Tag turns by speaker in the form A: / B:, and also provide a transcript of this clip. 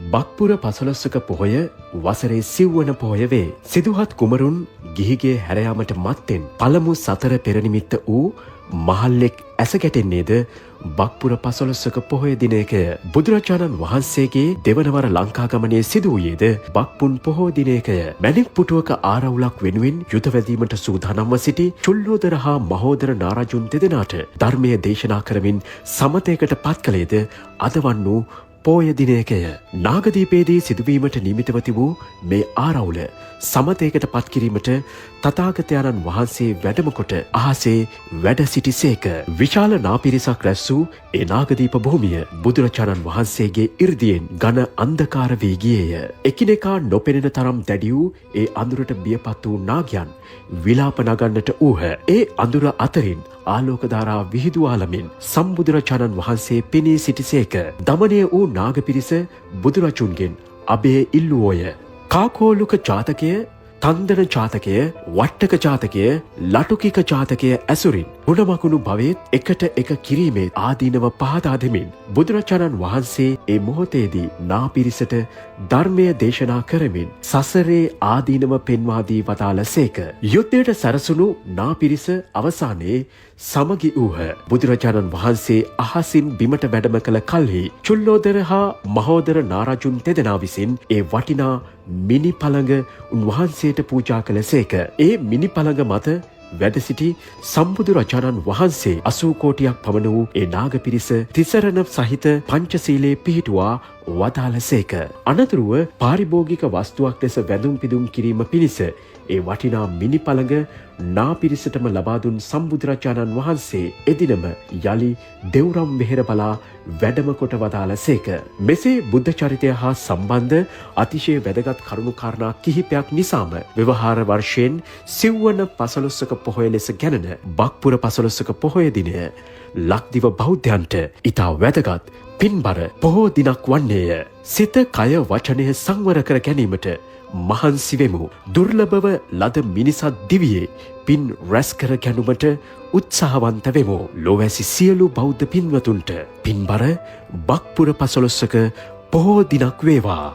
A: බක්පුර පසළොස්වක පොහොය වසරේ සිව්වන පොහොය වේ. සිදුහත් කුමරුන් ගිහිගේ හැරයාමට මත්තෙන් පළමු සතර පෙරනිමිත්ත වූ මහල්ලෙක් ඇස ගැටෙන්නේද බක්පුර පසළොස්වක පොහොය දිනයකය. බුදුරජාණන් වහන්සේගේ දෙවනවර ලංකාගමනයේ සිදු වූයේද බක්පුන් පොහෝ දිනයකය. මැණික් පුටුවක ආරවුලක් වෙනුවෙන් යුද වැදීමට සූදානම්ව සිටි චුල්ලෝදර හා මහෝදර නාරජුන් දෙදෙනාට ධර්මය දේශනා කරමින් සමතයකට පත් කළේද අදවන් වූ පෝය දිනයකය. නාගදීපේදී සිදුවීමට නිමිතව තිබූ මේ ආරවුල සමතයකට පත්කිරීමට තථාගතයන්න් වහන්සේ වැඩමකොට අහසේ වැඩ සිටිසේක. විශාල නාපිරිසක් රැස් වූ ඒ නාගදීප භූමිය බුදුරජාණන් වහන්සේගේ ඉර්දියෙන් ඝන අන්ධකාර වී ගියේය. එකිනෙකා නොපෙනෙන තරම් දැඩි වූ ඒ අඳුරට බියපත් වූ නාගයන් විලාප නගන්නට ඌහ. ඒ අඳුර අතරින් ආලෝක ධාරා විහිදුවාලමින් සම්බුදුරජාණන් වහන්සේ පෙනී සිටිසේක. දමනය වූ නාග පිරිස බුදුරජුන්ගෙන් අභය ඉල්ලුවෝය. කාකෝලුක ජාතකය, තන්දන ජාතකය, වට්ටක ජාතකය, ලටුකික ජාතකය ඇසුරින් ගුණමකුණු භවෙත් එකට එක කිරීමේ ආදීනව පහදා දෙමින් බුදුරජාණන් වහන්සේ ඒ මොහොතේදී නාපිරිසට ධර්මය දේශනා කරමින් සසරේ ආදීනව පෙන්වා දී වදාළසේක. යුද්ධයට සැරසුණු නාපිරිස අවසානයේ සමගි වූහ. බුදුරජාණන් වහන්සේ අහසින් බිමට වැඩම කළ කල්හි චුල්ලෝදර හා මහෝදර නාරජුන් දෙදෙනා විසින් ඒ වටිනා මිනි පළඟ උන්වහන්සේට පූජා කළසේක. ඒ මිනි පළඟ මත වැඩ සිටි සම්බුදුරජාණන් වහන්සේ 80 කෝටියක් පමණ වූ ඒ නාග පිරිස තිසරණ සහිත පංචශීලයේ පිහිටුවා වදාළසේක. අනතුරුව පාරිභෝගික වස්තුවක් ලෙස වැඳුම් පිදුම් කිරීම පිණිස ඒ වටිනා මිනි පළඟ නාපිරිසටම ලබා දුන් සම්බුදුරජාණන් වහන්සේ එදිනම යලි දෙව්රම් වෙහෙර බලා වැඩම කොට වදාළසේක. මෙසේ බුද්ධ චරිතය හා සම්බන්ධ අතිශය වැදගත් කරුණු කාරණා කිහිපයක් නිසාම ව්‍යවහාර වර්ෂයෙන් සිව්වන පසළොස්වක පොහොය ලෙස ගැනෙන බක්පුර පසළොස්වක පොහොය දිනය ලක්දිව බෞද්ධයන්ට ඉතා වැදගත් පින්බර පොහෝ දිනක් වන්නේය. සිත කය වචනය සංවර කර ගැනීමට මහන්සි වෙමු. දුර්ලභව ලද මිනිසත් දිවියේ පින් රැස් කර ගැනුමට උත්සාහවන්ත වෙමු. ලොවැසි සියලු බෞද්ධ පින්වතුන්ට පින්බර බක්පුර පසළොස්වක පොහෝ දිනක් වේවා.